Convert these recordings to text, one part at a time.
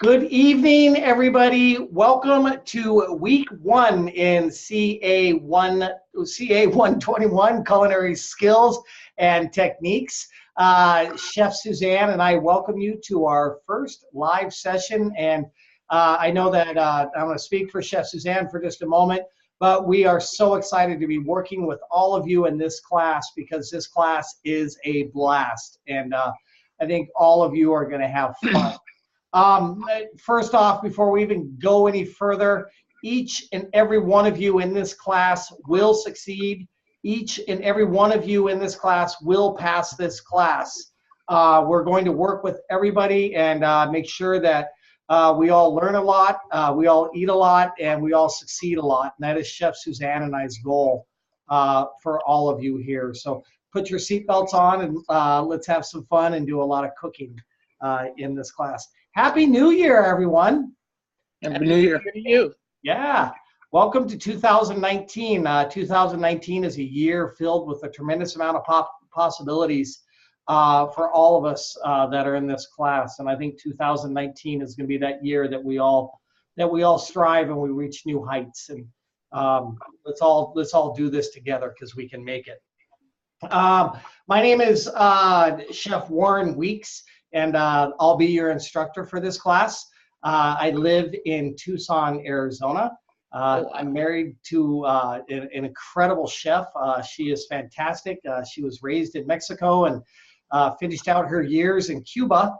Good evening, everybody. Welcome to week one in CA121, Culinary Skills and Techniques. Chef Suzanne and I welcome you to our first live session. And I know that I'm going to speak for Chef Suzanne for just a moment, but we are so excited to be working with all of you in this class because this class is a blast. And I think all of you are going to have fun. First off, before we even go any further, each and every one of you in this class will succeed. Each and every one of you in this class will pass this class. We're going to work with everybody and make sure that we all learn a lot, we all eat a lot, and we all succeed a lot. And that is Chef Suzanne and I's goal for all of you here. So put your seatbelts on and let's have some fun and do a lot of cooking in this class. Happy New Year, everyone. Happy New Year to you. Yeah. Welcome to 2019. 2019 is a year filled with a tremendous amount of possibilities for all of us that are in this class. And I think 2019 is going to be that year that we all strive and we reach new heights. And let's all do this together because we can make it. My name is Chef Warren Weeks. And I'll be your instructor for this class. I live in Tucson, Arizona. I'm married to an incredible chef. She is fantastic. She was raised in Mexico and finished out her years in Cuba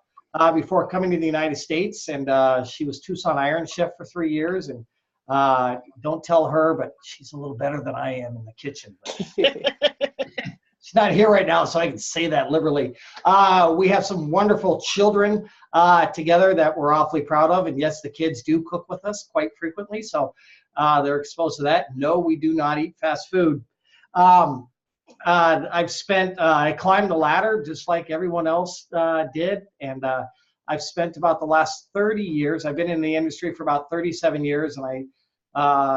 before coming to the United States. And she was Tucson Iron Chef for 3 years. And don't tell her, but she's a little better than I am in the kitchen. She's not here right now, so I can say that liberally. We have some wonderful children together that we're awfully proud of. And yes, the kids do cook with us quite frequently, so they're exposed to that. No, we do not eat fast food. I climbed the ladder just like everyone else did. And I've spent about the last 30 years, I've been in the industry for about 37 years, and I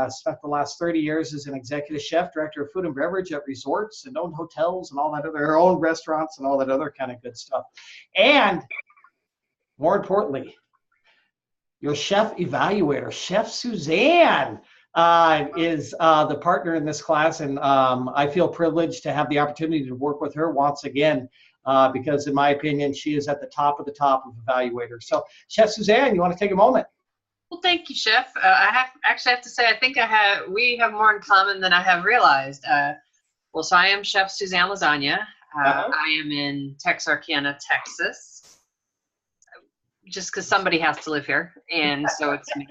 spent the last 30 years as an executive chef, director of food and beverage at resorts and owned hotels and all that other, owned restaurants and all that other kind of good stuff. And more importantly, your chef evaluator, Chef Suzanne, is the partner in this class. And I feel privileged to have the opportunity to work with her once again, because in my opinion, she is at the top of evaluators. So Chef Suzanne, you want to take a moment? Well, thank you, Chef. I have to say, I think we have more in common than I have realized. So I am Chef Suzanne Lasagna. I am in Texarkana, Texas, just because somebody has to live here, and so it's me.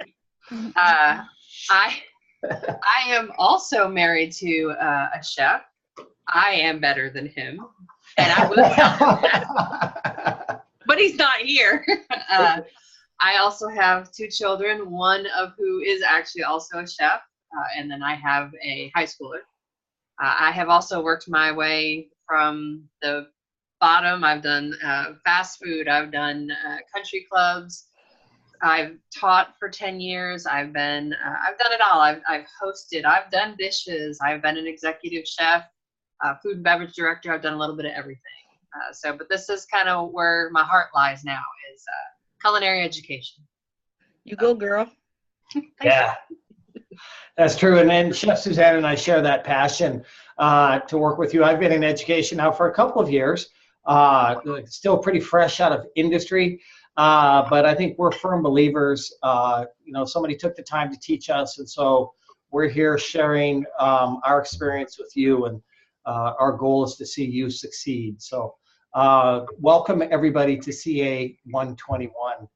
I am also married to a chef. I am better than him, and I will tell him that. But he's not here. I also have 2 children, one of who is actually also a chef, and then I have a high schooler. I have also worked my way from the bottom. I've done fast food. I've done country clubs. I've taught for 10 years. I've done it all. I've hosted. I've done dishes. I've been an executive chef, food and beverage director. I've done a little bit of everything. But this is kind of where my heart lies now, is culinary education. You go, girl. Yeah, that's true. And then Chef Suzanne and I share that passion to work with you. I've been in education now for a couple of years, still pretty fresh out of industry, but I think we're firm believers. Somebody took the time to teach us, and so we're here sharing our experience with you, and our goal is to see you succeed. So welcome everybody to CA 121.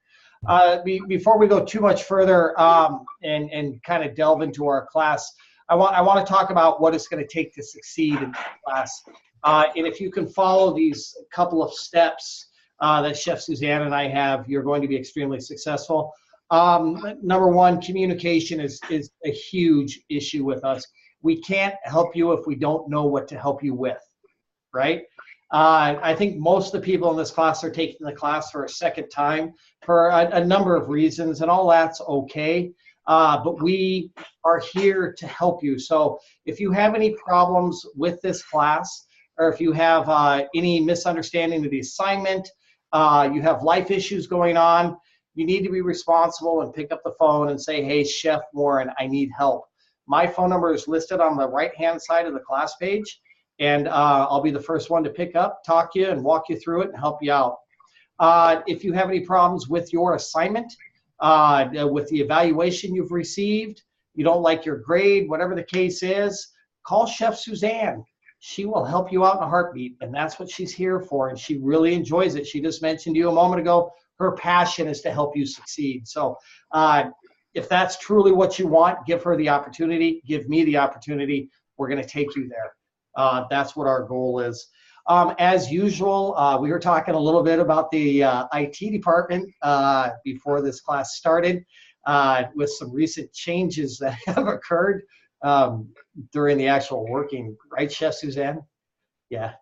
Before we go too much further and kind of delve into our class, I want to talk about what it's going to take to succeed in this class. And if you can follow these couple of steps that Chef Suzanne and I have, you're going to be extremely successful. Number one, communication is a huge issue with us. We can't help you if we don't know what to help you with, right? I think most of the people in this class are taking the class for a second time for a number of reasons, and all that's okay. But we are here to help you. So if you have any problems with this class, or if you have any misunderstanding of the assignment, you have life issues going on, you need to be responsible and pick up the phone and say, hey, Chef Warren, I need help. My phone number is listed on the right-hand side of the class page, and I'll be the first one to pick up, talk to you, and walk you through it and help you out. If you have any problems with your assignment, with the evaluation you've received, you don't like your grade, whatever the case is, call Chef Suzanne. She will help you out in a heartbeat, and that's what she's here for, and she really enjoys it. She just mentioned to you a moment ago, her passion is to help you succeed. So if that's truly what you want, give her the opportunity, give me the opportunity. We're going to take you there. That's what our goal is. As usual, we were talking a little bit about the IT department before this class started with some recent changes that have occurred during the actual working, right, Chef Suzanne? Yeah.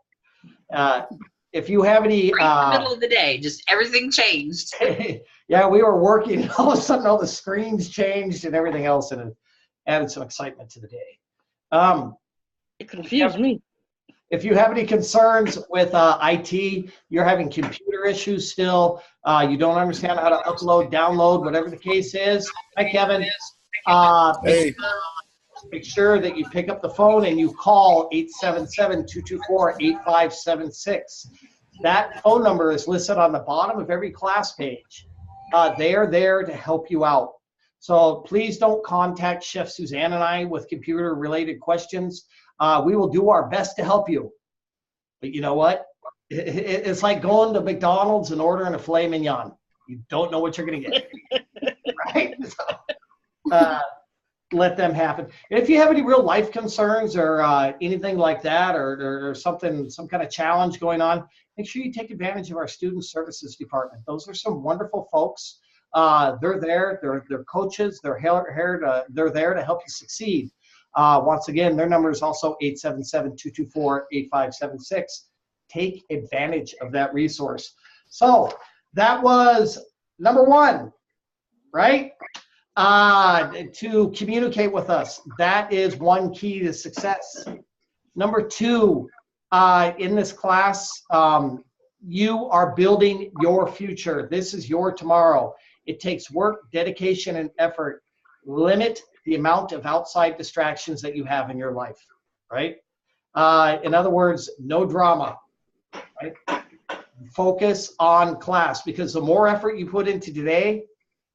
If you have any... Right in the middle of the day, just everything changed. Yeah, we were working, and all of a sudden all the screens changed and everything else, and it added some excitement to the day. It confused me. If you have any concerns with IT, you're having computer issues still, you don't understand how to upload, download, whatever the case is. Hi, Kevin. Hey. Make sure that you pick up the phone and you call 877-224-8576. That phone number is listed on the bottom of every class page. They are there to help you out. So please don't contact Chef Suzanne and I with computer-related questions. We will do our best to help you. But you know what? It's like going to McDonald's and ordering a filet mignon. You don't know what you're going to get. Right? So, let them happen. If you have any real life concerns or anything like that, or something, some kind of challenge going on, make sure you take advantage of our student services department. Those are some wonderful folks. They're there. They're coaches. They're there to help you succeed. Once again, their number is also 877-224-8576. Take advantage of that resource. So that was number one, right? To communicate with us. That is one key to success. Number two, in this class, you are building your future. This is your tomorrow. It takes work, dedication, and effort. Limit the amount of outside distractions that you have in your life, right? In other words, no drama, right? Focus on class, because the more effort you put into today,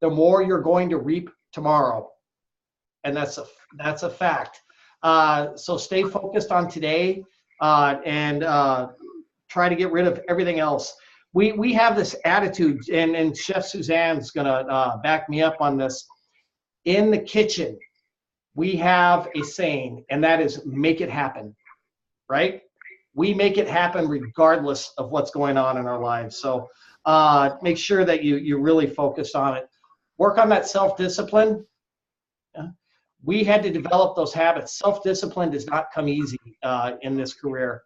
the more you're going to reap tomorrow. And that's a fact. So stay focused on today and try to get rid of everything else. We have this attitude, and Chef Suzanne's gonna back me up on this. In the kitchen, we have a saying, and that is make it happen, right? We make it happen regardless of what's going on in our lives. So make sure that you really focus on it. Work on that self-discipline. We had to develop those habits. Self-discipline does not come easy in this career.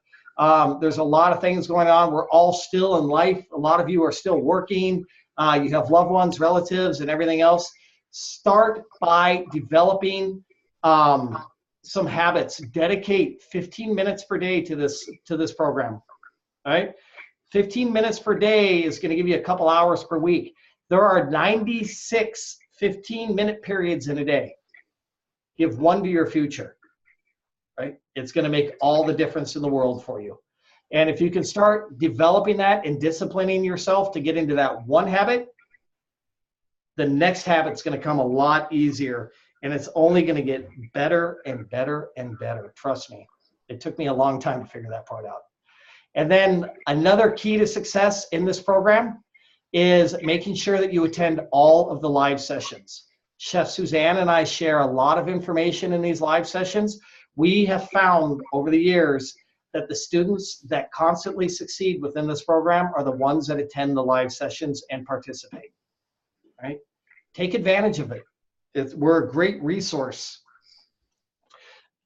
There's a lot of things going on. We're all still in life. A lot of you are still working. You have loved ones, relatives, and everything else. Start by developing some habits. Dedicate 15 minutes per day to this program. All right? 15 minutes per day is going to give you a couple hours per week. There are 96 15-minute periods in a day. Give one to your future, right? It's going to make all the difference in the world for you. And if you can start developing that and disciplining yourself to get into that one habit, the next habit's going to come a lot easier, and it's only going to get better and better and better. Trust me. It took me a long time to figure that part out. And then another key to success in this program is making sure that you attend all of the live sessions. Chef Suzanne and I share a lot of information in these live sessions. We have found over the years that the students that constantly succeed within this program are the ones that attend the live sessions and participate, right? Take advantage of it. We're a great resource.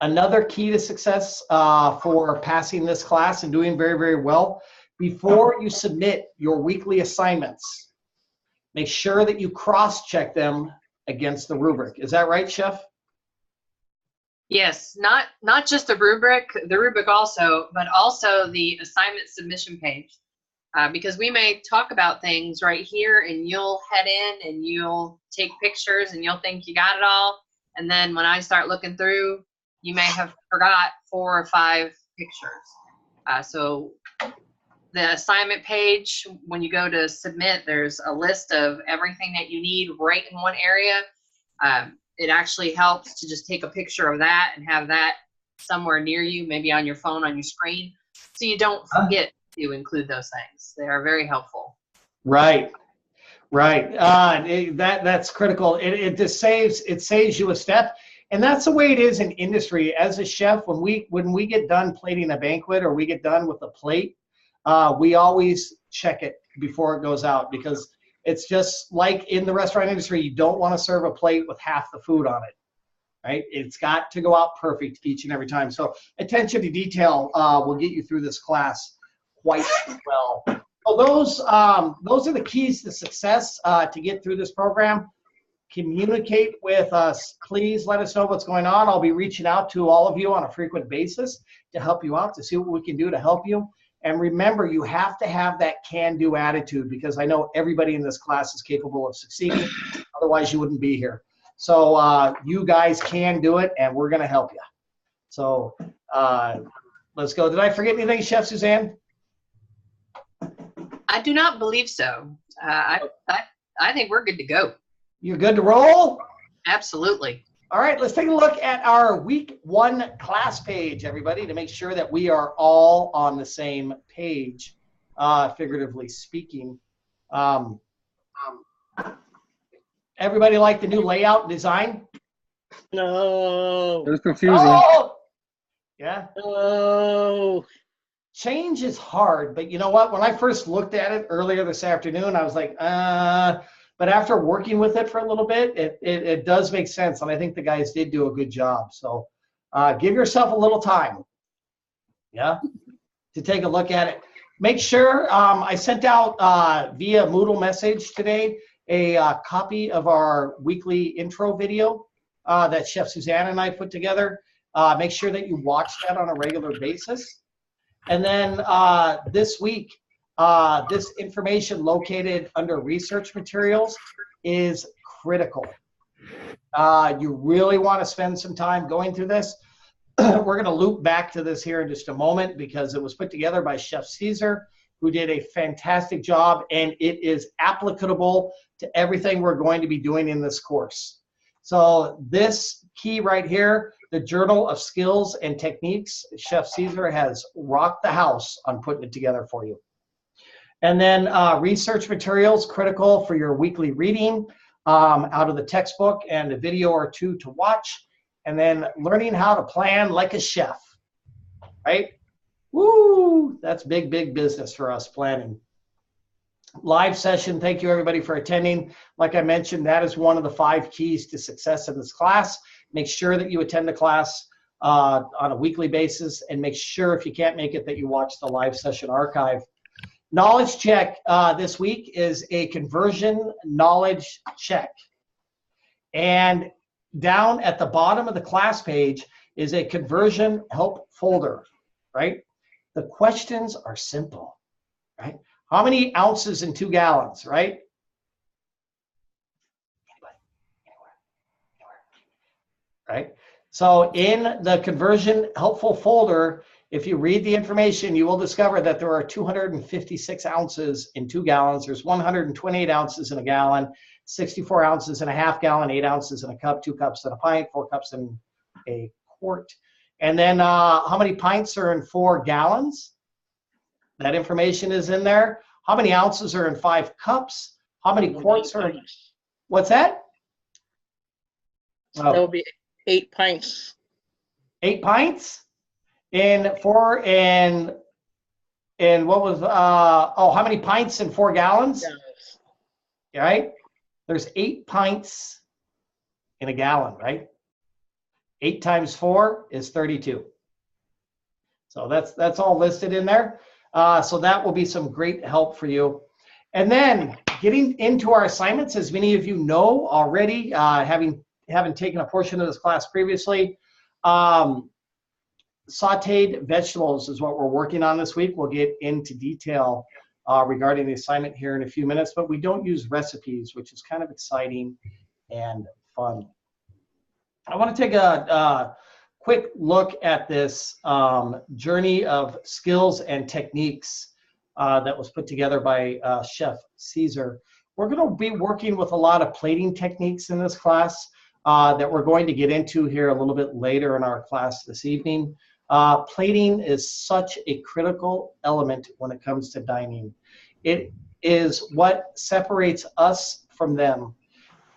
Another key to success for passing this class and doing very, very well, before you submit your weekly assignments, make sure that you cross-check them against the rubric. Is that right, Chef? Yes, not just the rubric also, but also the assignment submission page. because we may talk about things right here and you'll head in and you'll take pictures and you'll think you got it all. And then when I start looking through, you may have forgot 4 or 5 pictures. So the assignment page, when you go to submit, there's a list of everything that you need right in one area. It actually helps to just take a picture of that and have that somewhere near you, maybe on your phone, on your screen, so you don't forget to include those things. They are very helpful. Right. That's critical. It just saves you a step. And that's the way it is in industry. As a chef, when we get done plating a banquet or we get done with a plate, we always check it before it goes out, because it's just like in the restaurant industry, you don't want to serve a plate with half the food on it, right? It's got to go out perfect each and every time. So attention to detail will get you through this class quite well. So those are the keys to success to get through this program. Communicate with us. Please let us know what's going on. I'll be reaching out to all of you on a frequent basis to help you out, to see what we can do to help you. And remember, you have to have that can-do attitude, because I know everybody in this class is capable of succeeding. Otherwise, you wouldn't be here. So you guys can do it, and we're going to help you. So let's go. Did I forget anything, Chef Suzanne? I do not believe so. I think we're good to go. You're good to roll? Absolutely. All right, let's take a look at our week 1 class page, everybody, to make sure that we are all on the same page, figuratively speaking. Everybody like the new layout and design? No. It was confusing. Oh! Yeah. No. Change is hard, but you know what? When I first looked at it earlier this afternoon, I was like, but after working with it for a little bit, it does make sense, and I think the guys did do a good job. So give yourself a little time, yeah, to take a look at it. Make sure I sent out via Moodle message today a copy of our weekly intro video that Chef Suzanne and I put together. Make sure that you watch that on a regular basis. And then this week, this information located under research materials is critical. You really want to spend some time going through this. We're going to loop back to this here in just a moment, because it was put together by Chef Caesar, who did a fantastic job, and it is applicable to everything we're going to be doing in this course. So this key right here, the Journal of Skills and Techniques, Chef Caesar has rocked the house on putting it together for you. And then research materials critical for your weekly reading out of the textbook, and a video or 2 to watch. And then learning how to plan like a chef, right? Woo, that's big, big business for us, planning. Live session, thank you everybody for attending. Like I mentioned, that is one of the 5 keys to success in this class. Make sure that you attend the class on a weekly basis, and make sure, if you can't make it, that you watch the live session archive. Knowledge check this week is a conversion knowledge check. And down at the bottom of the class page is a conversion help folder, right? The questions are simple, right? How many ounces in 2 gallons, right? Anywhere, right? So in the conversion helpful folder, if you read the information, you will discover that there are 256 ounces in 2 gallons. There's 128 ounces in a gallon, 64 ounces in a half gallon, 8 ounces in a cup, 2 cups in a pint, 4 cups in a quart. And then how many pints are in 4 gallons? That information is in there. How many ounces are in 5 cups? How many quarts are in, what's that? That would be 8 pints. 8 pints? And 4 and what was how many pints in 4 gallons? Yes. Right? There's 8 pints in a gallon, right? 8 times 4 is 32. So that's all listed in there. So that will be some great help for you. And then getting into our assignments, as many of you know already, having taken a portion of this class previously, sauteed vegetables is what we're working on this week. We'll get into detail regarding the assignment here in a few minutes, but we don't use recipes, which is kind of exciting and fun. I want to take a quick look at this journey of skills and techniques that was put together by Chef Caesar. We're going to be working with a lot of plating techniques in this class that we're going to get into here a little bit later in our class this evening. Plating is such a critical element when it comes to dining. It is what separates us from them.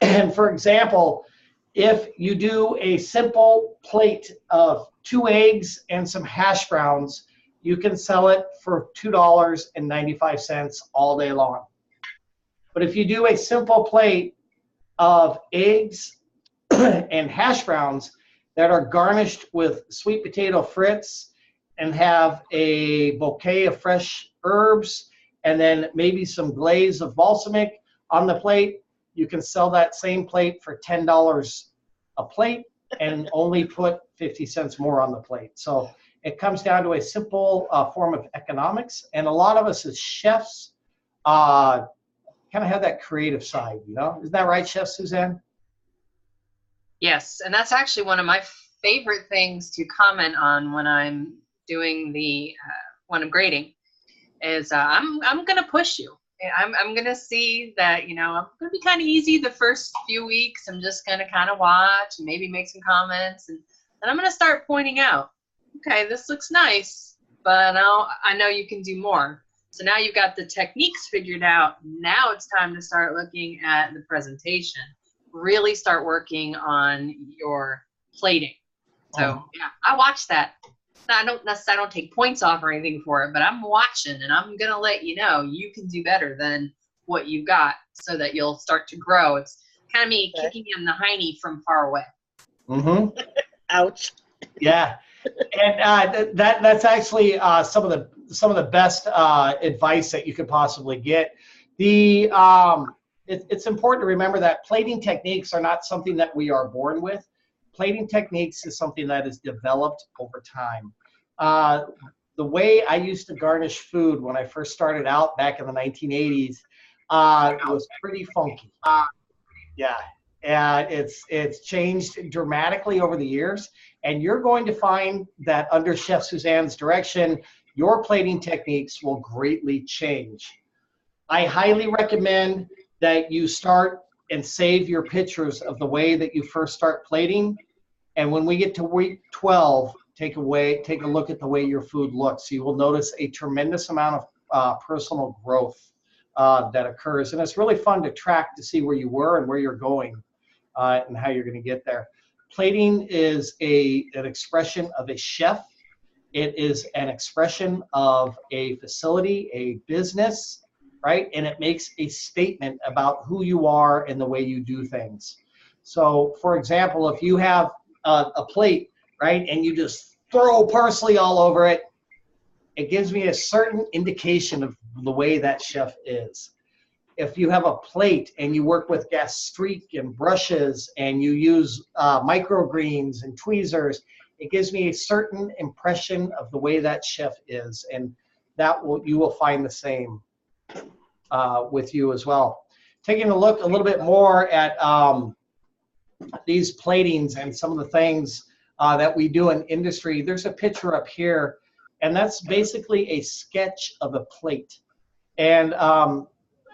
And for example, if you do a simple plate of 2 eggs and some hash browns, you can sell it for $2.95 all day long. But if you do a simple plate of eggs and hash browns that are garnished with sweet potato frites and have a bouquet of fresh herbs and then maybe some glaze of balsamic on the plate, you can sell that same plate for $10 a plate and only put 50 cents more on the plate. So it comes down to a simple form of economics. And a lot of us as chefs kind of have that creative side, you know? Isn't that right, Chef Suzanne? Yes, and that's actually one of my favorite things to comment on when I'm doing when I'm grading is I'm going to push you. I'm going to see that, you know, I'm going to be kind of easy the first few weeks. I'm just going to kind of watch and maybe make some comments. And then I'm going to start pointing out, okay, this looks nice, but I know you can do more. So now you've got the techniques figured out. Now it's time to start looking at the presentation. Really start working on your plating. So yeah, I watch that. I don't take points off or anything for it, but I'm watching and I'm gonna let you know you can do better than what you got, so that you'll start to grow. It's kind of me kicking in the hiney from far away. Mm-hmm. Ouch. Yeah. And that's actually some of the best advice that you could possibly get. It's important to remember that plating techniques are not something that we are born with. Plating techniques is something that is developed over time. The way I used to garnish food when I first started out back in the 1980s was pretty funky. Yeah, and it's changed dramatically over the years. And you're going to find that under Chef Suzanne's direction, your plating techniques will greatly change. I highly recommend that you start and save your pictures of the way that you first start plating. And when we get to week 12, take a look at the way your food looks. You will notice a tremendous amount of personal growth that occurs. And it's really fun to track to see where you were and where you're going and how you're going to get there. Plating is an expression of a chef. It is an expression of a facility, a business, right? And it makes a statement about who you are and the way you do things. So, for example, if you have a plate, right, and you just throw parsley all over it, it gives me a certain indication of the way that chef is. If you have a plate and you work with gastrique and brushes and you use microgreens and tweezers, it gives me a certain impression of the way that chef is, and you will find the same with you as well. Taking a look a little bit more at these platings and some of the things that we do in industry, there's a picture up here, and that's basically a sketch of a plate. And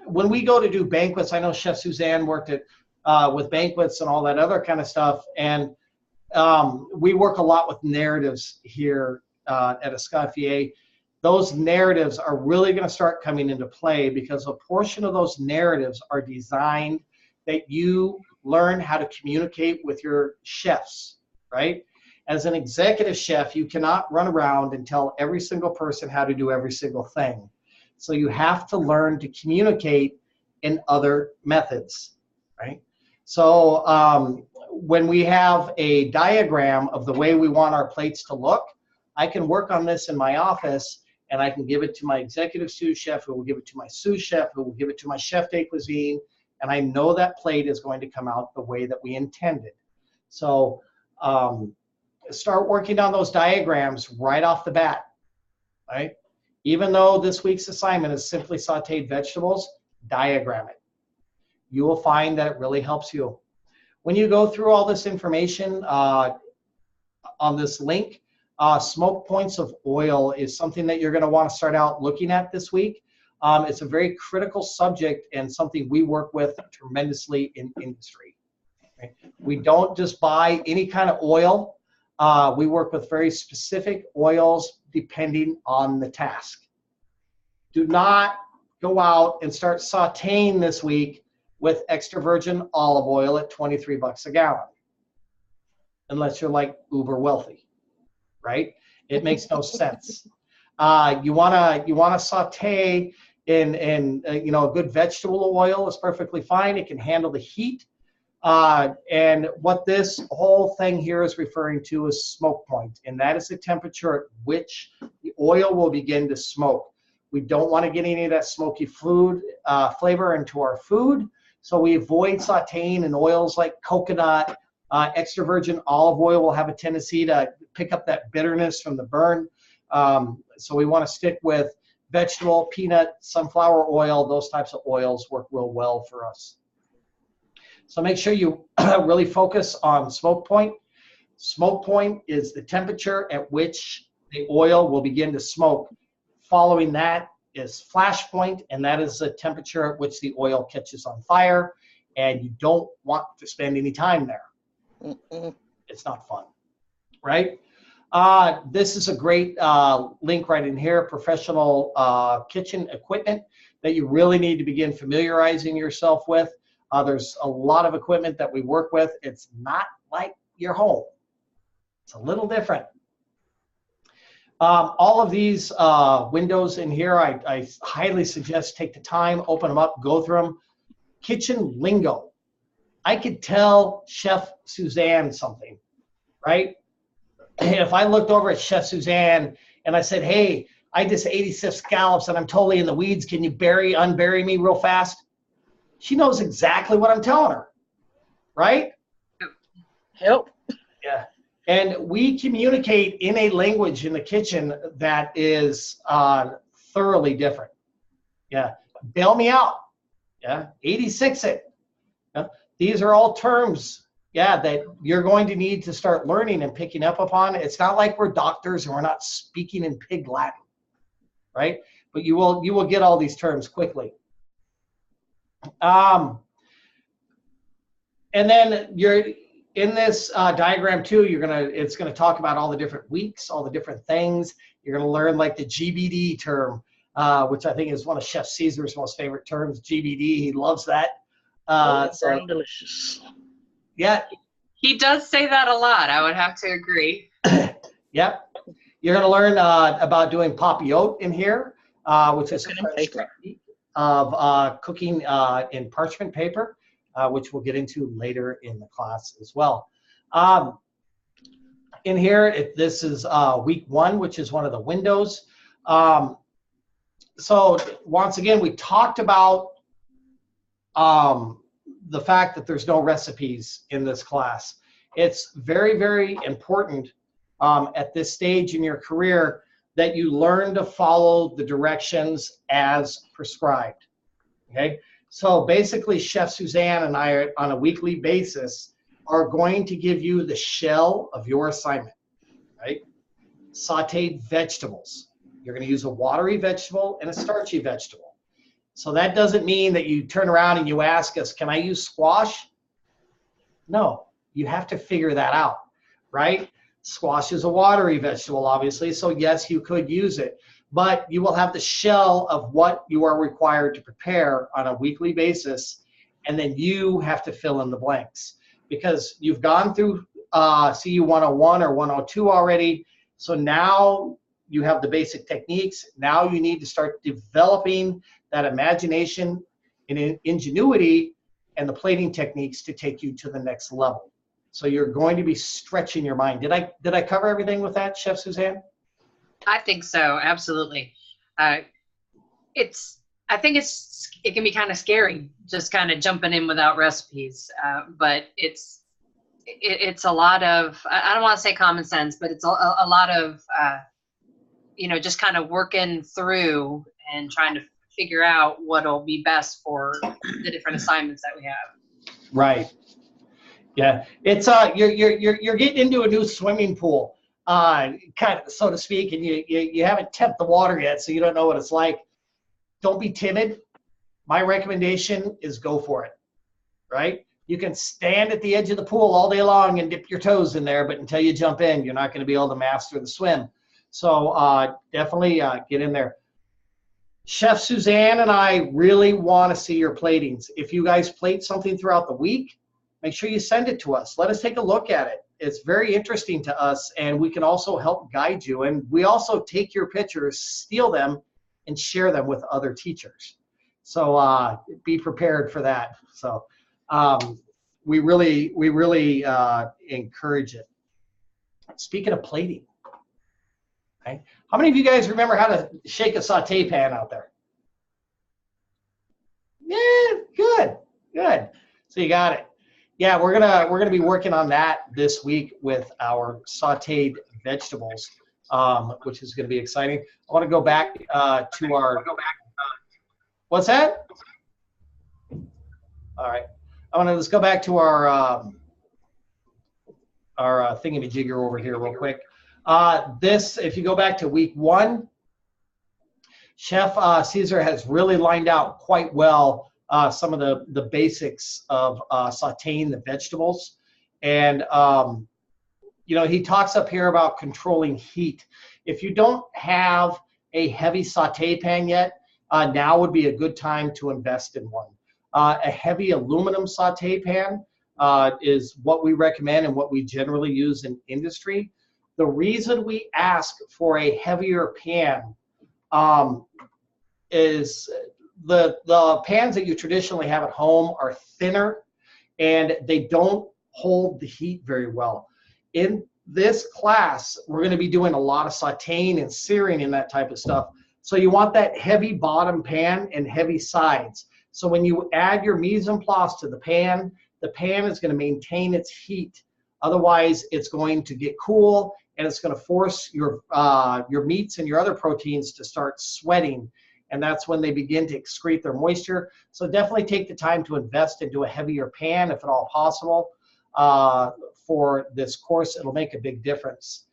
when we go to do banquets, I know Chef Suzanne worked with banquets and all that other kind of stuff, and we work a lot with narratives here at Escoffier. Those narratives are really going to start coming into play because a portion of those narratives are designed that you learn how to communicate with your chefs, right? As an executive chef, you cannot run around and tell every single person how to do every single thing. So you have to learn to communicate in other methods, right? So when we have a diagram of the way we want our plates to look, I can work on this in my office and I can give it to my executive sous chef, who will give it to my sous chef, who will give it to my chef de cuisine, and I know that plate is going to come out the way that we intended. So start working on those diagrams right off the bat, right? Even though this week's assignment is simply sauteed vegetables, diagram it. You will find that it really helps you. When you go through all this information on this link, smoke points of oil is something that you're going to want to start out looking at this week. It's a very critical subject and something we work with tremendously in industry. Okay? We don't just buy any kind of oil. We work with very specific oils depending on the task. Do not go out and start sauteing this week with extra virgin olive oil at 23 bucks a gallon, unless you're like uber wealthy, right? It makes no sense. You wanna saute in a good vegetable oil is perfectly fine. It can handle the heat. And what this whole thing here is referring to is smoke point, and that is the temperature at which the oil will begin to smoke. We don't want to get any of that smoky flavor into our food, so we avoid sauteing in oils like coconut. Extra virgin olive oil will have a tendency to pick up that bitterness from the burn. So we want to stick with vegetable, peanut, sunflower oil. Those types of oils work real well for us. So make sure you really focus on smoke point. Smoke point is the temperature at which the oil will begin to smoke. Following that is flash point, and that is the temperature at which the oil catches on fire, and you don't want to spend any time there. It's not fun, right? This is a great link right in here, professional kitchen equipment that you really need to begin familiarizing yourself with. There's a lot of equipment that we work with. It's not like your home. It's a little different. All of these windows in here, I highly suggest take the time, open them up, go through them. Kitchen lingo. I could tell Chef Suzanne something, right? If I looked over at Chef Suzanne and I said, hey, I just 86 scallops and I'm totally in the weeds, can you unbury me real fast? She knows exactly what I'm telling her, right? Help. Yeah. And we communicate in a language in the kitchen that is thoroughly different. Yeah. Bail me out. Yeah. 86 it. Yeah. These are all terms, yeah, that you're going to need to start learning and picking up upon. It's not like we're doctors and we're not speaking in pig Latin, right? But you will get all these terms quickly. And then you're in this diagram too, it's gonna talk about all the different weeks, all the different things. You're gonna learn like the GBD term, which I think is one of Chef Caesar's most favorite terms, GBD. He loves that. So delicious. Yeah. He does say that a lot. I would have to agree. Yep. You're gonna learn about doing papillote in here, which is a French technique of cooking in parchment paper, which we'll get into later in the class as well. In here, this is week 1, which is one of the windows. So once again, we talked about the fact that there's no recipes in this class. It's very, very important at this stage in your career that you learn to follow the directions as prescribed, okay? So basically, Chef Suzanne and I, on a weekly basis, are going to give you the shell of your assignment, right? Sauteed vegetables. You're gonna use a watery vegetable and a starchy vegetable. So that doesn't mean that you turn around and you ask us, can I use squash? No, you have to figure that out, right? Squash is a watery vegetable, obviously, so yes, you could use it, but you will have the shell of what you are required to prepare on a weekly basis, and then you have to fill in the blanks because you've gone through CU 101 or 102 already, so now you have the basic techniques. Now you need to start developing that imagination and ingenuity and the plating techniques to take you to the next level. So you're going to be stretching your mind. Did I cover everything with that, Chef Suzanne? I think so, absolutely. I think it can be kind of scary just kind of jumping in without recipes, but it's a lot of, I don't want to say common sense, but it's a lot of just kind of working through and trying to figure out what'll be best for the different assignments that we have. Right. Yeah. It's you're getting into a new swimming pool, kind of, so to speak, and you haven't temped the water yet, so you don't know what it's like. Don't be timid. My recommendation is go for it. Right? You can stand at the edge of the pool all day long and dip your toes in there, but until you jump in, you're not going to be able to master the swim. So definitely get in there. Chef Suzanne and I really want to see your platings. If you guys plate something throughout the week, make sure you send it to us. Let us take a look at it. It's very interesting to us, and we can also help guide you. And we also take your pictures, steal them, and share them with other teachers. So be prepared for that. So we really encourage it. Speaking of plating, okay, how many of you guys remember how to shake a saute pan out there? Yeah, good. So you got it. Yeah, we're gonna be working on that this week with our sautéed vegetables, which is gonna be exciting. I want to go back to our. What's that? All right. Let's go back to our thingamajigger over here real quick. If you go back to week 1, Chef Caesar has really lined out quite well some of the basics of sauteing the vegetables. And, he talks up here about controlling heat. If you don't have a heavy saute pan yet, now would be a good time to invest in one. A heavy aluminum saute pan is what we recommend and what we generally use in industry. The reason we ask for a heavier pan is the pans that you traditionally have at home are thinner and they don't hold the heat very well. In this class, we're going to be doing a lot of sauteing and searing and that type of stuff. So you want that heavy bottom pan and heavy sides. So when you add your mise en place to the pan is going to maintain its heat. Otherwise, it's going to get cool and it's going to force your meats and your other proteins to start sweating. And that's when they begin to excrete their moisture. So definitely take the time to invest into a heavier pan, if at all possible, for this course. It'll make a big difference.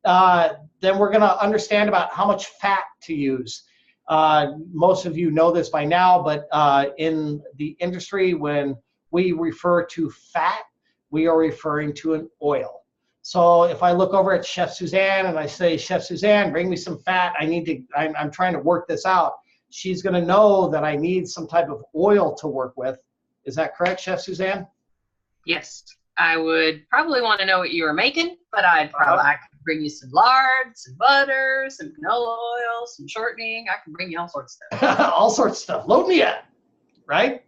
Then we're going to understand about how much fat to use. Most of you know this by now, but in the industry, when we refer to fat, we are referring to an oil. So if I look over at Chef Suzanne and I say, Chef Suzanne, bring me some fat, I'm trying to work this out. She's going to know that I need some type of oil to work with. Is that correct, Chef Suzanne? Yes, I would probably want to know what you were making, but I could bring you some lard, some butter, some canola oil, some shortening. I can bring you all sorts of stuff. All sorts of stuff. Load me up, right?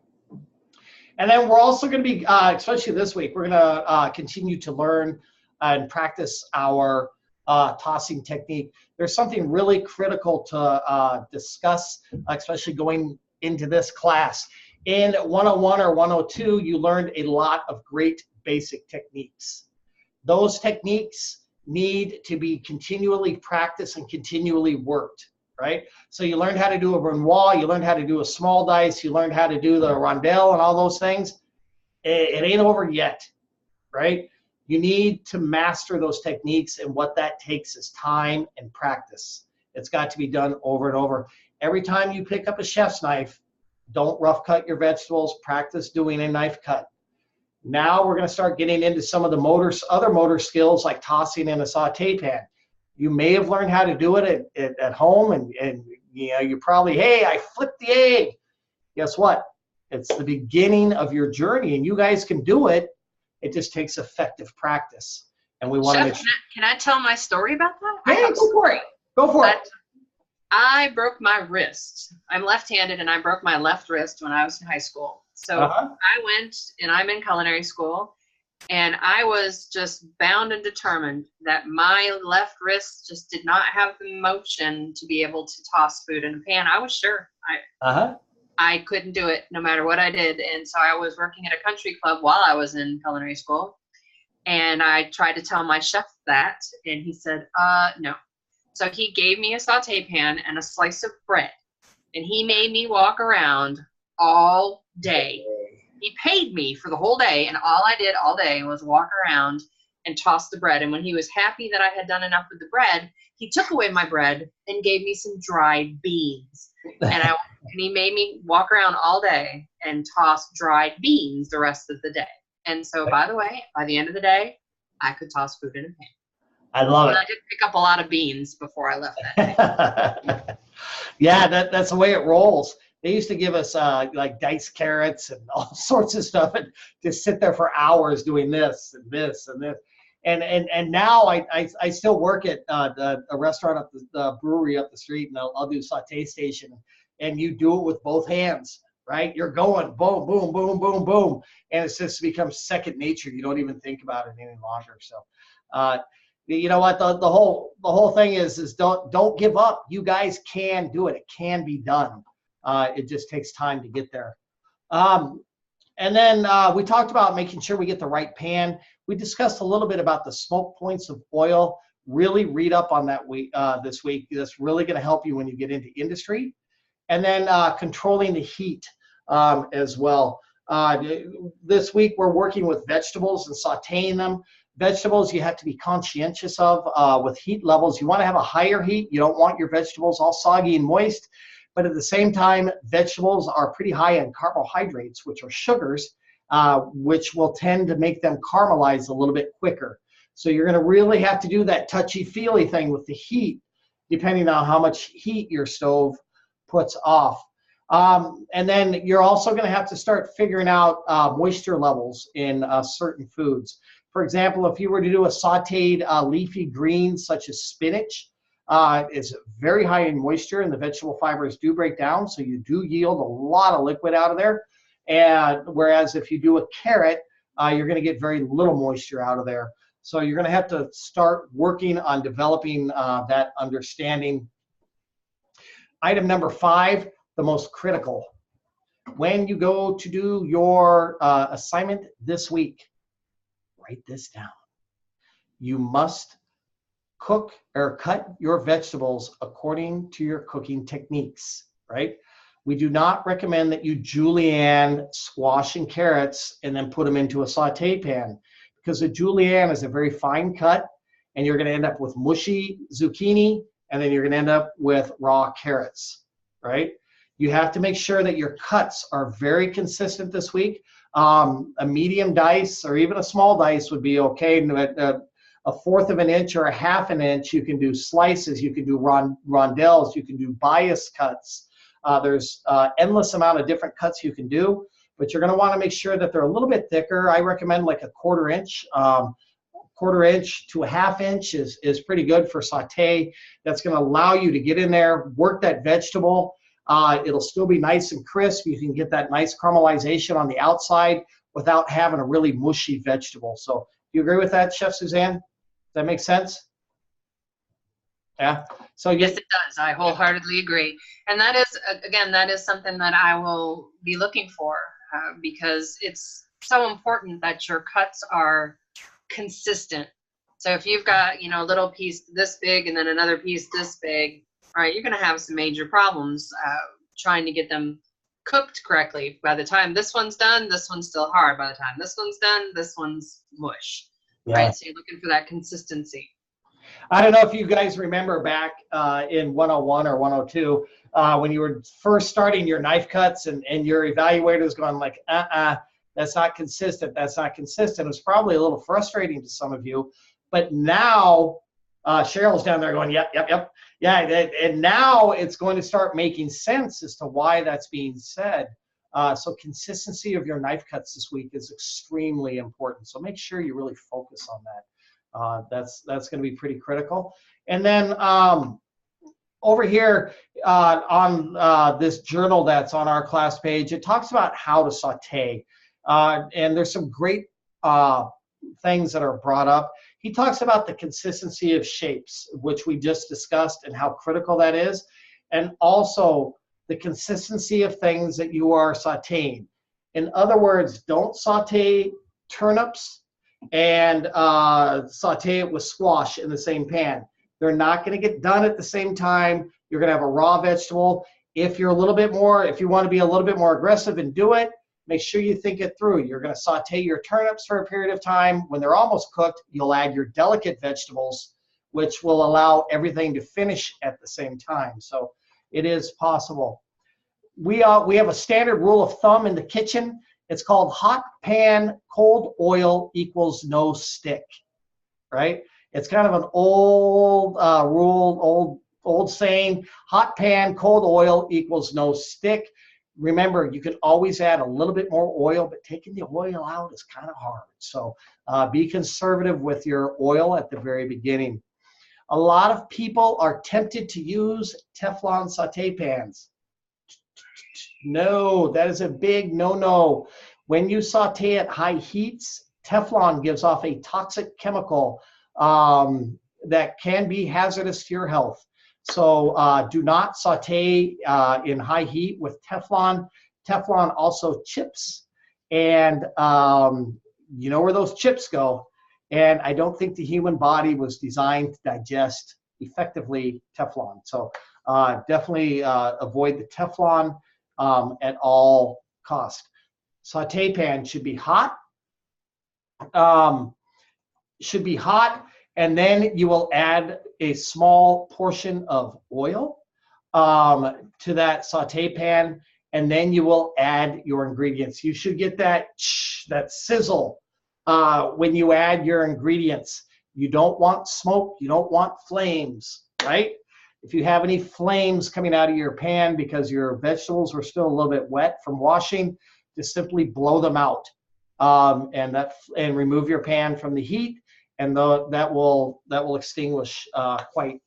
And then we're also going to be, especially this week, we're going to continue to learn and practice our tossing technique. There's something really critical to discuss, especially going into this class. In 101 or 102, you learned a lot of great basic techniques. Those techniques need to be continually practiced and continually worked, right? So you learned how to do a Renoir, you learned how to do a small dice, you learned how to do the rondelle and all those things. It ain't over yet, right? You need to master those techniques, and what that takes is time and practice. It's got to be done over and over. Every time you pick up a chef's knife, don't rough cut your vegetables, practice doing a knife cut. Now we're going to start getting into some of the other motor skills like tossing in a saute pan. You may have learned how to do it at home, and you probably, hey, I flipped the egg. Guess what? It's the beginning of your journey, and you guys can do it. It just takes effective practice. And we want to Chef, can I tell my story about that? Yeah, go for it. Go for it. I broke my wrist. I'm left-handed, and I broke my left wrist when I was in high school. So I went, and I'm in culinary school, and I was just bound and determined that my left wrist just did not have the motion to be able to toss food in a pan. I was sure I couldn't do it no matter what I did. And so I was working at a country club while I was in culinary school, and I tried to tell my chef that, and he said, no. So he gave me a saute pan and a slice of bread, and he made me walk around all day. He paid me for the whole day, and all I did all day was walk around and toss the bread. And when he was happy that I had done enough with the bread, he took away my bread and gave me some dried beans. And he made me walk around all day and toss dried beans the rest of the day. And so, by the way, by the end of the day, I could toss food in a pan. I love it. I did pick up a lot of beans before I left that day. Yeah, that's the way it rolls. They used to give us like diced carrots and all sorts of stuff, and just sit there for hours doing this and this and this. And now I still work at a restaurant up the brewery up the street, and I'll do saute station, and you do it with both hands, right? You're going boom, boom, boom, boom, boom, and it just becomes second nature. You don't even think about it any longer. So, you know what? The whole thing is don't give up. You guys can do it. It can be done. It just takes time to get there. And then we talked about making sure we get the right pan. We discussed a little bit about the smoke points of oil. Really read up on that this week. That's really going to help you when you get into industry. And then controlling the heat as well. This week we're working with vegetables and sauteing them. Vegetables you have to be conscientious of with heat levels. You want to have a higher heat. You don't want your vegetables all soggy and moist. But at the same time, vegetables are pretty high in carbohydrates, which are sugars, which will tend to make them caramelize a little bit quicker. So you're going to really have to do that touchy-feely thing with the heat, depending on how much heat your stove puts off. And then you're also going to have to start figuring out moisture levels in certain foods. For example, if you were to do a sauteed leafy greens such as spinach, is very high in moisture, and the vegetable fibers do break down, so you do yield a lot of liquid out of there. And whereas if you do a carrot, you're going to get very little moisture out of there. So you're going to have to start working on developing that understanding. Item number 5, the most critical. When you go to do your assignment this week, write this down. You must cook or cut your vegetables according to your cooking techniques, right? We do not recommend that you julienne squash and carrots and then put them into a saute pan, because a julienne is a very fine cut, and you're going to end up with mushy zucchini, and then you're going to end up with raw carrots, right? You have to make sure that your cuts are very consistent this week. A medium dice or even a small dice would be okay. A 1/4 of an inch or a 1/2 an inch, you can do slices, you can do rondelles, you can do bias cuts. There's endless amount of different cuts you can do, but you're going to want to make sure that they're a little bit thicker. I recommend like a 1/4 inch. 1/4 inch to a 1/2 inch is pretty good for saute. That's going to allow you to get in there, work that vegetable. It'll still be nice and crisp. You can get that nice caramelization on the outside without having a really mushy vegetable. So do you agree with that, Chef Suzanne? Does that make sense? Yeah. So yes, it does. I wholeheartedly agree. And that is, again, that is something that I will be looking for because it's so important that your cuts are consistent. So if you've got, you know, a little piece this big and then another piece this big, all right, you're going to have some major problems trying to get them cooked correctly. By the time this one's done, this one's still hard. By the time this one's done, this one's mush. Yeah. Right? So you're looking for that consistency. I don't know if you guys remember back in 101 or 102 when you were first starting your knife cuts and your evaluator was going like, that's not consistent. That's not consistent. It was probably a little frustrating to some of you. But now Cheryl's down there going, yep. Yeah, and now it's going to start making sense as to why that's being said. So consistency of your knife cuts this week is extremely important. So make sure you really focus on that. That's going to be pretty critical. And then over here on this journal that's on our class page, it talks about how to saute. And there's some great things that are brought up. He talks about the consistency of shapes, which we just discussed, and how critical that is, and also the consistency of things that you are sauteing. In other words, don't saute turnips and saute it with squash in the same pan. They're not going to get done at the same time. You're going to have a raw vegetable. If you want to be a little bit more aggressive and do it, make sure you think it through. You're going to saute your turnips for a period of time. When they're almost cooked, you'll add your delicate vegetables, which will allow everything to finish at the same time. So it is possible. We have a standard rule of thumb in the kitchen. It's called hot pan, cold oil equals no stick, right? It's kind of an old rule, old saying, hot pan, cold oil equals no stick. Remember, you can always add a little bit more oil, but taking the oil out is kind of hard. So be conservative with your oil at the very beginning. A lot of people are tempted to use Teflon saute pans. No, that is a big no-no. When you saute at high heats, Teflon gives off a toxic chemical that can be hazardous to your health. So do not saute in high heat with Teflon. Teflon also chips, and you know where those chips go. And I don't think the human body was designed to digest effectively Teflon. So definitely avoid the Teflon at all cost. Saute pan should be hot. And then you will add a small portion of oil to that saute pan, and then you will add your ingredients. You should get that sizzle when you add your ingredients. You don't want smoke, you don't want flames, right? If you have any flames coming out of your pan because your vegetables were still a little bit wet from washing, just simply blow them out and remove your pan from the heat, and that will extinguish quite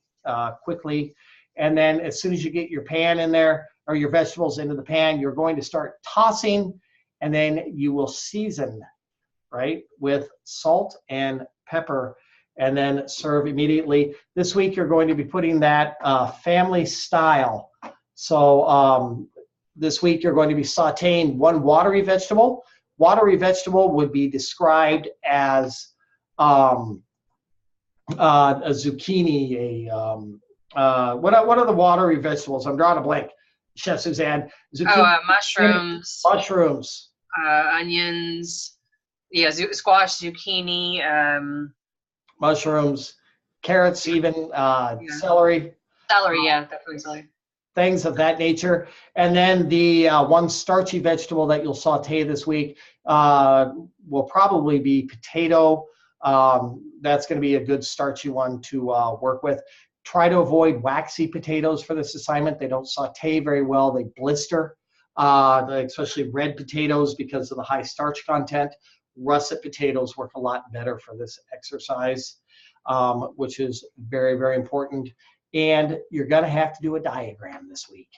quickly. And then as soon as you get your pan in there, or your vegetables into the pan, you're going to start tossing, and then you will season, right, with salt and pepper, and then serve immediately. This week you're going to be putting that family style. So this week you're going to be sauteing one watery vegetable. Watery vegetable would be described as a zucchini, what are the watery vegetables? I'm drawing a blank. Chef Suzanne. Zucchini, mushrooms. Mushrooms. Onions. Yeah, squash, zucchini. Mushrooms, carrots, even celery. Celery, yeah, definitely celery. Things of that nature. And then the one starchy vegetable that you'll saute this week will probably be potato. That's going to be a good starchy one to work with. Try to avoid waxy potatoes for this assignment. They don't saute very well. They blister, especially red potatoes because of the high starch content. Russet potatoes work a lot better for this exercise, which is very, very important. And you're going to have to do a diagram this week.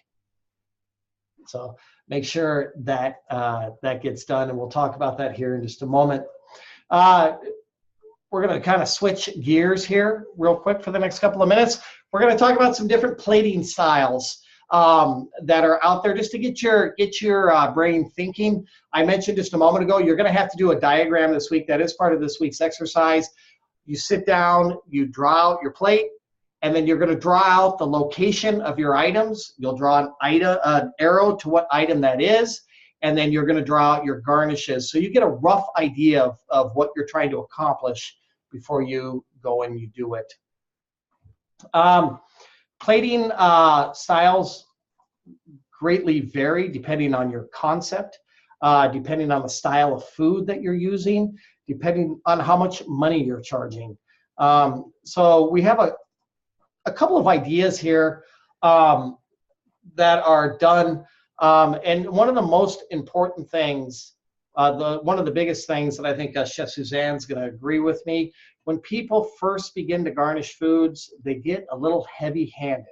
So make sure that that gets done, and we'll talk about that here in just a moment. We're going to kind of switch gears here real quick for the next couple of minutes. We're going to talk about some different plating styles that are out there, just to get your brain thinking. I mentioned just a moment ago, you're going to have to do a diagram this week. That is part of this week's exercise. You sit down, you draw out your plate, and then you're going to draw out the location of your items. You'll draw an arrow to what item that is, and then you're going to draw out your garnishes. So you get a rough idea of what you're trying to accomplish before you go and you do it. Plating styles greatly vary depending on your concept, depending on the style of food that you're using, depending on how much money you're charging. So we have a couple of ideas here that are done. And one of the most important things, one of the biggest things that I think Chef Suzanne's going to agree with me, when people first begin to garnish foods, they get a little heavy-handed.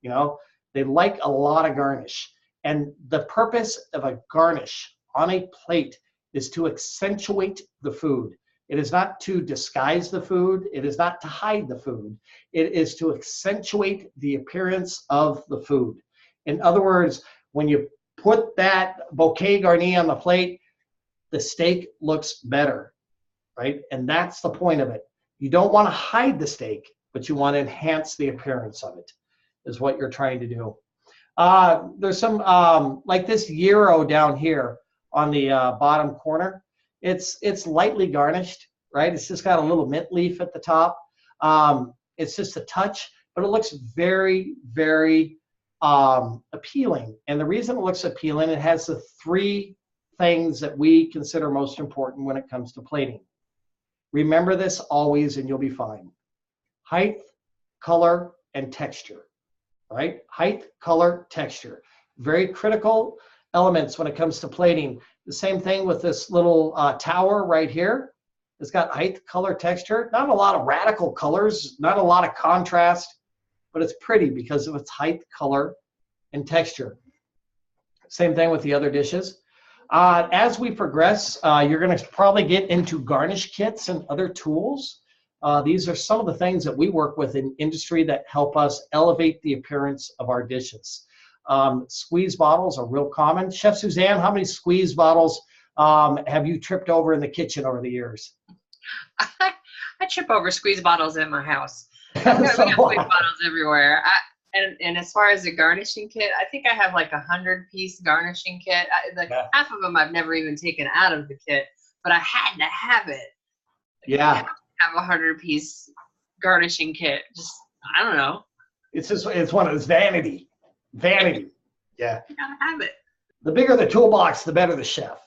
You know, they like a lot of garnish. And the purpose of a garnish on a plate is to accentuate the food. It is not to disguise the food. It is not to hide the food. It is to accentuate the appearance of the food. In other words, when you put that bouquet garni on the plate, the steak looks better, right? And that's the point of it. You don't want to hide the steak. but you want to enhance the appearance of it, is what you're trying to do. There's some, like this gyro down here on the bottom corner. It's lightly garnished, right? It's just got a little mint leaf at the top. It's just a touch, but it looks very, very appealing. And the reason it looks appealing, it has the 3 things that we consider most important when it comes to plating. Remember this always and you'll be fine. Height, color, and texture, right? Height, color, texture. Very critical elements when it comes to plating. The same thing with this little tower right here. It's got height, color, texture. Not a lot of radical colors, not a lot of contrast, but it's pretty because of its height, color, and texture. Same thing with the other dishes. As we progress, you're going to probably get into garnish kits and other tools. These are some of the things that we work with in industry that help us elevate the appearance of our dishes. Squeeze bottles are real common. Chef Suzanne, how many squeeze bottles have you tripped over in the kitchen over the years? I trip over squeeze bottles in my house. We got squeeze bottles everywhere. And as far as the garnishing kit, I think I have like 100-piece garnishing kit. Half of them I've never even taken out of the kit, but I had to have it. Yeah. I have a 100-piece garnishing kit. Just, I don't know. It's one of those vanity. Yeah. You gotta have it. The bigger the toolbox, the better the chef.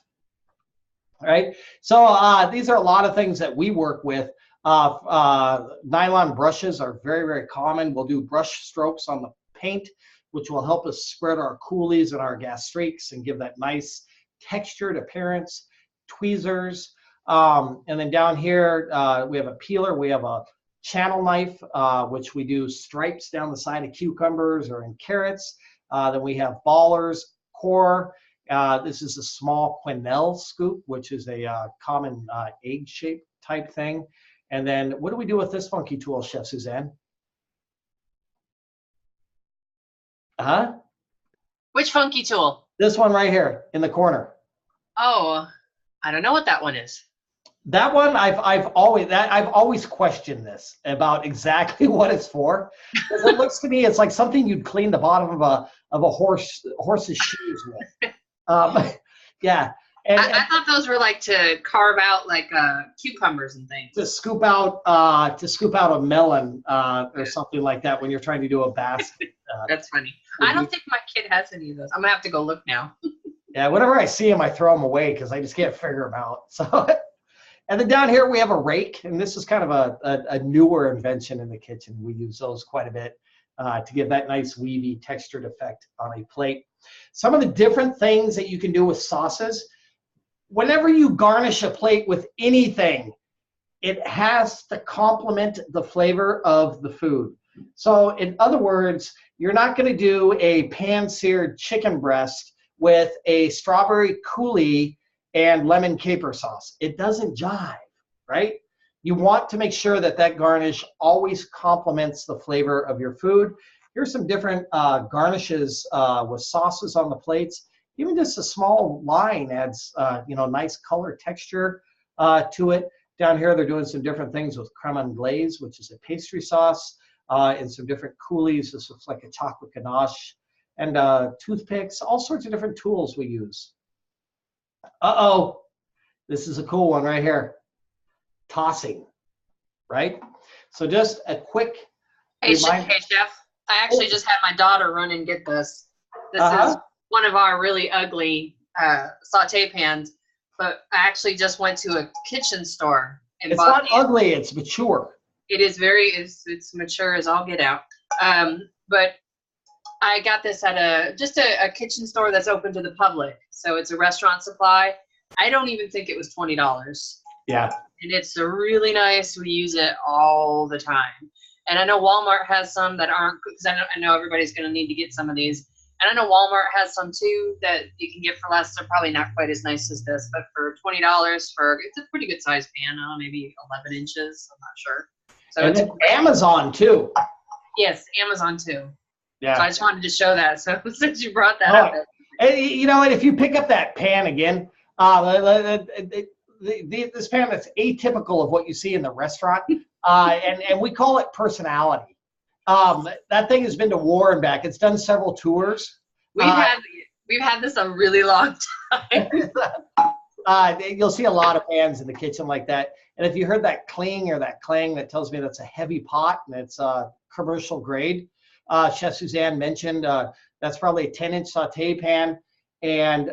Right? So these are a lot of things that we work with. Nylon brushes are very, very common. We'll do brush strokes on the paint, which will help us spread our coulis and our gas streaks and give that nice textured appearance. Tweezers. And then down here, we have a peeler. We have a channel knife, which we do stripes down the side of cucumbers or in carrots. Then we have ballers, core. This is a small quenelle scoop, which is a common egg shape type thing. And then what do we do with this funky tool, Chef Suzanne? Which funky tool? This one right here in the corner. Oh, I don't know what that one is. That one, I've always questioned this about exactly what it's for. Because it looks to me, it's like something you'd clean the bottom of a horse's shoes with. Yeah. And I thought those were like to carve out like cucumbers and things. To scoop out a melon or something like that when you're trying to do a basket. That's funny. I don't think my kid has any of those. I'm gonna have to go look now. Yeah, whenever I see them, I throw them away because I just can't figure them out. So, and then down here we have a rake, and this is kind of a newer invention in the kitchen. We use those quite a bit to give that nice weavy textured effect on a plate. Some of the different things that you can do with sauces. Whenever you garnish a plate with anything, it has to complement the flavor of the food. So in other words, you're not going to do a pan-seared chicken breast with a strawberry coulis and lemon caper sauce. It doesn't jive, right? You want to make sure that that garnish always complements the flavor of your food. Here's some different garnishes with sauces on the plates. Even just a small line adds, nice color texture to it. Down here, they're doing some different things with creme anglaise, which is a pastry sauce, and some different coulis. This looks like a chocolate ganache, and toothpicks, all sorts of different tools we use. Uh-oh, this is a cool one right here. Tossing, right? So just a quick reminder. Hey, Chef, I actually just had my daughter run and get this. This is one of our really ugly saute pans, but I actually just went to a kitchen store and bought. It's not ugly, it's mature. It is it's mature as all get out. But I got this at a kitchen store that's open to the public. So it's a restaurant supply. I don't even think it was $20. Yeah. And it's really nice. We use it all the time. And I know Walmart has some that aren't, because I know everybody's going to need to get some of these. And I know Walmart has some too that you can get for less. They're probably not quite as nice as this, but for $20 it's a pretty good size pan, maybe 11 inches. I'm not sure. So and it's Amazon too. Yes, Amazon too. Yeah. So I just wanted to show that. So since you brought that up. And, and if you pick up that pan again, this pan that's atypical of what you see in the restaurant, And we call it personality. That thing has been to war and back. It's done several tours. We've had this a really long time. You'll see a lot of pans in the kitchen like that. And if you heard that cling or that clang, that tells me that's a heavy pot and it's commercial grade. Chef Suzanne mentioned that's probably a 10-inch saute pan. And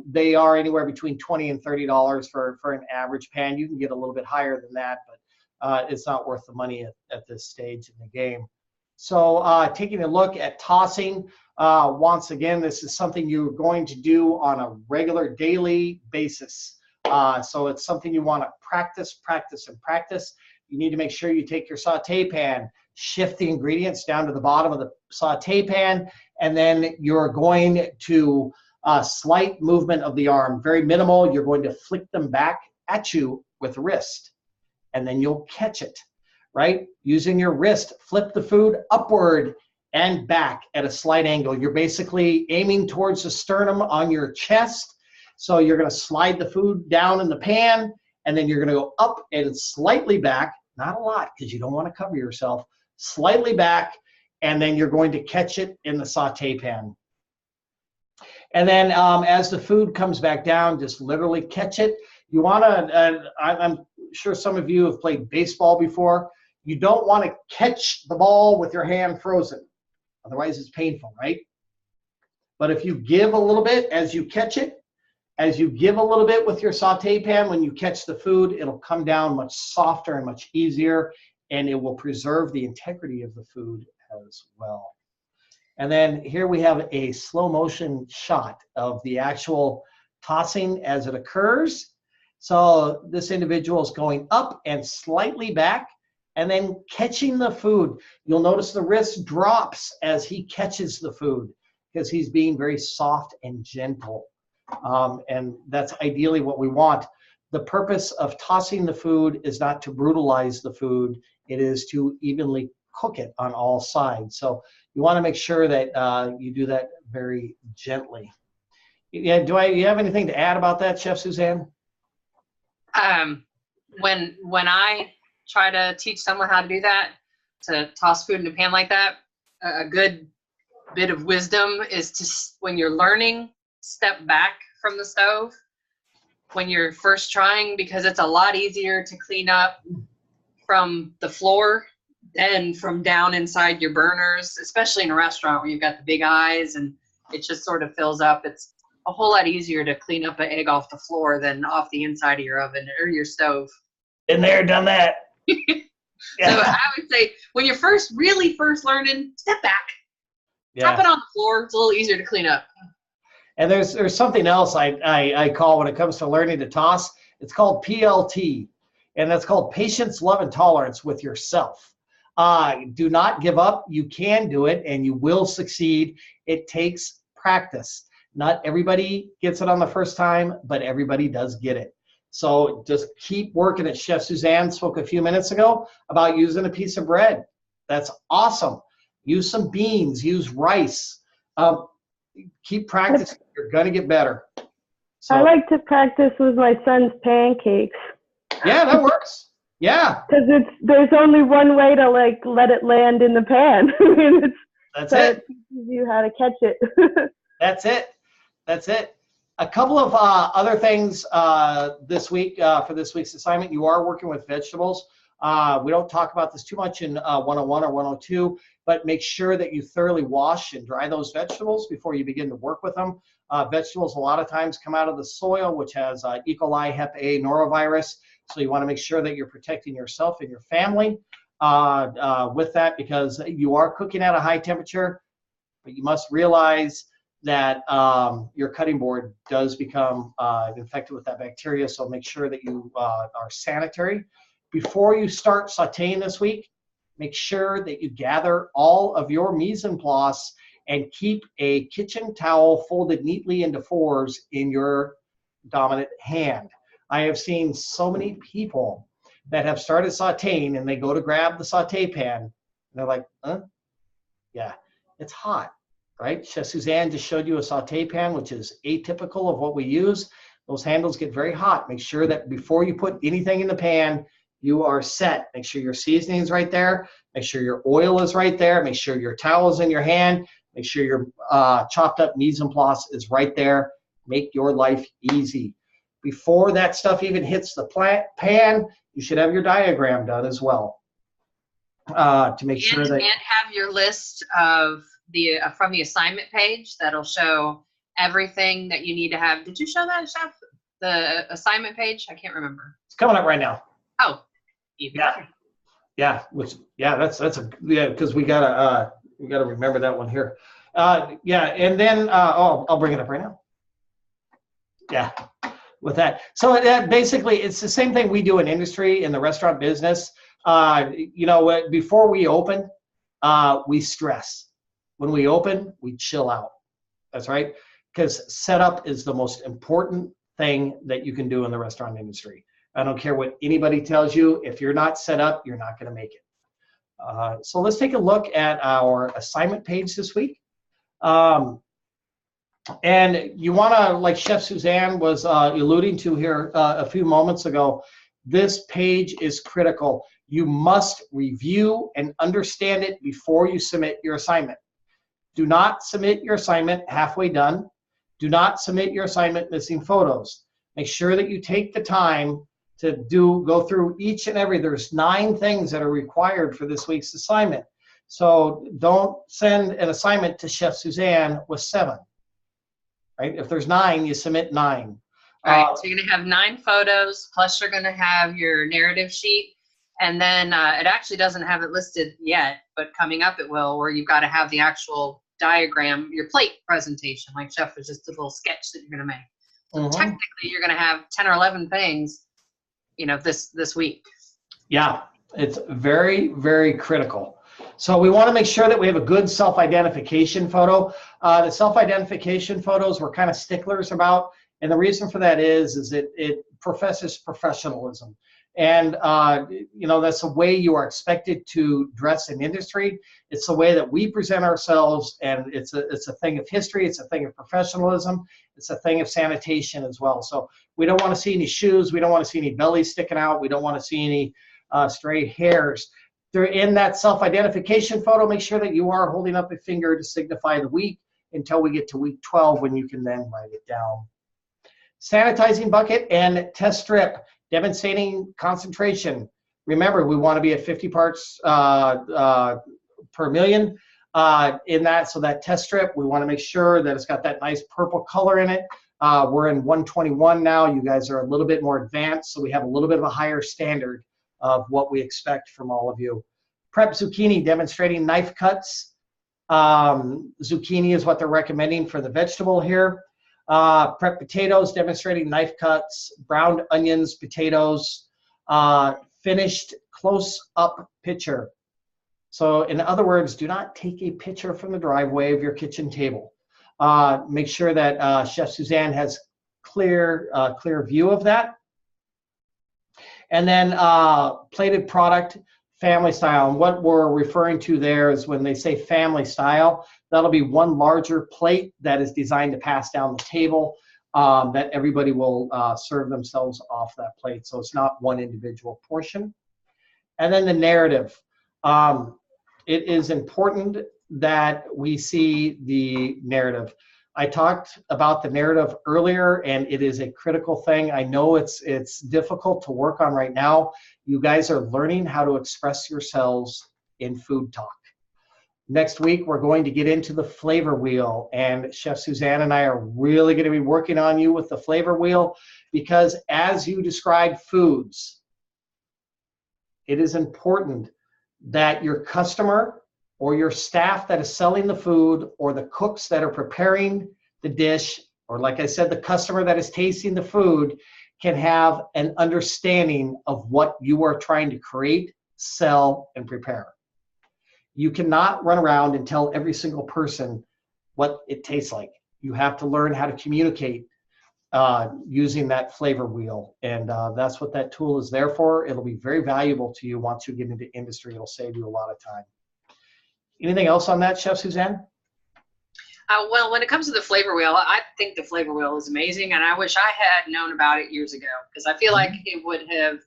they are anywhere between $20 and $30 for an average pan. You can get a little bit higher than that, but it's not worth the money at this stage in the game. So taking a look at tossing, once again, this is something you're going to do on a regular daily basis. So it's something you want to practice, practice, and practice. You need to make sure you take your saute pan, shift the ingredients down to the bottom of the saute pan, and then you're going to slight movement of the arm, very minimal. You're going to flick them back at you with wrist, and then you'll catch it, right? Using your wrist, flip the food upward and back at a slight angle. You're basically aiming towards the sternum on your chest. So you're going to slide the food down in the pan, and then you're going to go up and slightly back, not a lot because you don't want to cover yourself, slightly back, and then you're going to catch it in the saute pan. And then as the food comes back down, just literally catch it. You want to, I'm sure some of you have played baseball before. You don't want to catch the ball with your hand frozen. Otherwise, it's painful, right? But if you give a little bit as you catch it, as you give a little bit with your saute pan, when you catch the food, it'll come down much softer and much easier, and it will preserve the integrity of the food as well. And then here we have a slow motion shot of the actual tossing as it occurs. So this individual is going up and slightly back and then catching the food. You'll notice the wrist drops as he catches the food because he's being very soft and gentle. And that's ideally what we want. The purpose of tossing the food is not to brutalize the food. It is to evenly cook it on all sides. So you want to make sure that you do that very gently. Yeah, you have anything to add about that, Chef Suzanne? When I try to teach someone how to do that, to toss food in a pan like that, a good bit of wisdom is to, when you're learning, step back from the stove when you're first trying, because it's a lot easier to clean up from the floor than from down inside your burners, especially in a restaurant where you've got the big eyes and it just sort of fills up. It's a whole lot easier to clean up an egg off the floor than off the inside of your oven or your stove. Been there, done that. So I would say when you're really first learning, step back. Tap it on the floor. It's a little easier to clean up. And there's something else I call when it comes to learning to toss. It's called PLT, and that's called patience, love, and tolerance with yourself. Do not give up. You can do it, and you will succeed. It takes practice. Not everybody gets it on the first time, but everybody does get it. So just keep working it. Chef Suzanne spoke a few minutes ago about using a piece of bread. That's awesome. Use some beans, use rice. Keep practicing. You're going to get better. So, I like to practice with my son's pancakes. Yeah, that works. Yeah. Because there's only one way to let it land in the pan. That's it. It teaches you how to catch it. That's it. That's it. A couple of other things this week for this week's assignment. You are working with vegetables. We don't talk about this too much in 101 or 102, but make sure that you thoroughly wash and dry those vegetables before you begin to work with them. Vegetables a lot of times come out of the soil, which has E. coli, Hep A, norovirus. So you want to make sure that you're protecting yourself and your family with that, because you are cooking at a high temperature, but you must realize that your cutting board does become infected with that bacteria. So make sure that you are sanitary. Before you start sauteing this week, make sure that you gather all of your mise en place and keep a kitchen towel folded neatly into fours in your dominant hand. I have seen so many people that have started sauteing and they go to grab the saute pan and they're like, yeah, it's hot, right? Chef Suzanne just showed you a saute pan, which is atypical of what we use. Those handles get very hot. Make sure that before you put anything in the pan, you are set. Make sure your seasoning is right there. Make sure your oil is right there. Make sure your towel is in your hand. Make sure your chopped up mise en place is right there. Make your life easy. Before that stuff even hits the pan, you should have your diagram done as well to make sure that. And have your list of the from the assignment page that'll show everything that you need to have. Did you show that, Chef? The assignment page? I can't remember. It's coming up right now. Oh, even better. Yeah, because we gotta remember that one here. Yeah, and then I'll bring it up right now. Yeah, with that. So basically, it's the same thing we do in industry, in the restaurant business. Before we open, we stress. When we open, we chill out. That's right, because setup is the most important thing that you can do in the restaurant industry. I don't care what anybody tells you. If you're not set up, you're not going to make it. So let's take a look at our assignment page this week. And you want to, like Chef Suzanne was alluding to here a few moments ago, this page is critical. You must review and understand it before you submit your assignment. Do not submit your assignment halfway done. Do not submit your assignment missing photos. Make sure that you take the time to go through each and every. There's 9 things that are required for this week's assignment. So don't send an assignment to Chef Suzanne with 7. Right? If there's 9, you submit 9. All right, so you're going to have 9 photos, plus you're going to have your narrative sheet. And then it actually doesn't have it listed yet, but coming up it will, where you've got to have the actual diagram, your plate presentation, like Chef was just a little sketch that you're going to make. So technically, you're going to have 10 or 11 things, this week. Yeah, it's very, very critical. So we want to make sure that we have a good self-identification photo. The self-identification photos we're kind of sticklers about, and the reason for that is it professes professionalism. And, that's the way you are expected to dress in industry. It's the way that we present ourselves, and it's a thing of history. It's a thing of professionalism. It's a thing of sanitation as well. So we don't want to see any shoes. We don't want to see any bellies sticking out. We don't want to see any stray hairs. They're in that self-identification photo. Make sure that you are holding up a finger to signify the week until we get to week 12, when you can then write it down. Sanitizing bucket and test strip. Demonstrating concentration. Remember, we want to be at 50 parts per million in that. So that test strip, we want to make sure that it's got that nice purple color in it. We're in 121 now. You guys are a little bit more advanced, so we have a little bit of a higher standard of what we expect from all of you. Prep zucchini, demonstrating knife cuts. Zucchini is what they're recommending for the vegetable here. Prep potatoes, demonstrating knife cuts. Browned onions, potatoes. Finished close-up picture. So in other words, do not take a picture from the driveway of your kitchen table. Make sure that Chef Suzanne has clear view of that. And then plated product, family style. And what we're referring to there is when they say family style, that'll be one larger plate that is designed to pass down the table, that everybody will serve themselves off that plate. So it's not one individual portion. And then the narrative. It is important that we see the narrative. I talked about the narrative earlier, and it is a critical thing. I know it's difficult to work on right now. You guys are learning how to express yourselves in food talk. Next week, we're going to get into the flavor wheel, and Chef Suzanne and I are really going to be working on you with the flavor wheel, because as you describe foods, it is important that your customer or your staff that is selling the food, or the cooks that are preparing the dish, or like I said, the customer that is tasting the food, can have an understanding of what you are trying to create, sell, and prepare. You cannot run around and tell every single person what it tastes like. You have to learn how to communicate using that flavor wheel. And that's what that tool is there for. It'll be very valuable to you once you get into industry. It'll save you a lot of time. Anything else on that, Chef Suzanne? Well, when it comes to the flavor wheel, I think the flavor wheel is amazing, and I wish I had known about it years ago, because I feel like it would have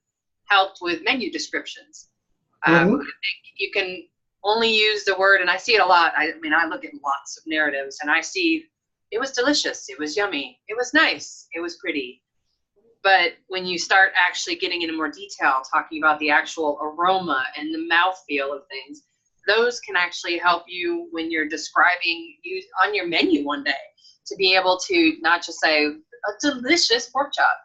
helped with menu descriptions. Mhm. I think you can only use the word, and I see it a lot. I mean, I look at lots of narratives, and I see it was delicious, it was yummy, it was nice, it was pretty. But when you start actually getting into more detail, talking about the actual aroma and the mouthfeel of things, those can actually help you when you're describing you on your menu one day, to be able to not just say a delicious pork chop.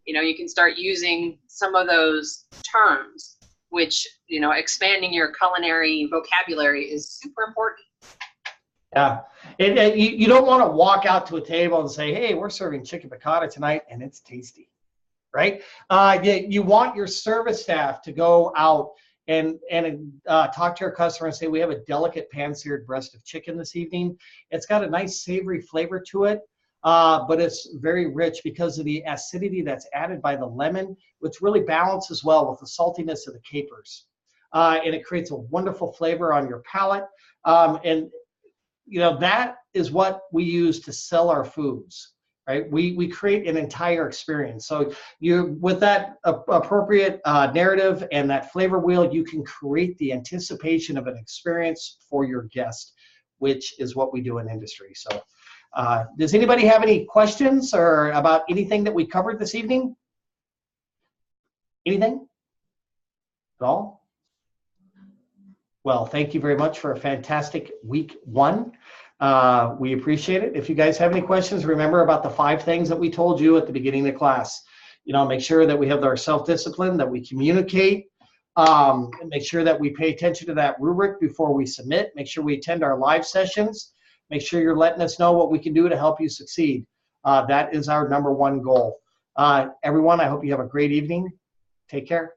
You know, you can start using some of those terms, which, you know, expanding your culinary vocabulary is super important. Yeah, you don't want to walk out to a table and say, "Hey, we're serving chicken piccata tonight, and it's tasty," right? You want your service staff to go out and talk to your customer and say, "We have a delicate pan-seared breast of chicken this evening. It's got a nice savory flavor to it, but it's very rich because of the acidity that's added by the lemon, which really balances well with the saltiness of the capers, and it creates a wonderful flavor on your palate." And you know, that is what we use to sell our foods, right? We create an entire experience. So you, with that appropriate narrative and that flavor wheel, you can create the anticipation of an experience for your guest, which is what we do in industry. So does anybody have any questions or about anything that we covered this evening? Anything at all? Well, thank you very much for a fantastic week one. We appreciate it. If you guys have any questions, remember about the 5 things that we told you at the beginning of class. You know, make sure that we have our self-discipline, that we communicate, and make sure that we pay attention to that rubric before we submit. Make sure we attend our live sessions. Make sure you're letting us know what we can do to help you succeed. That is our #1 goal. Everyone, I hope you have a great evening. Take care.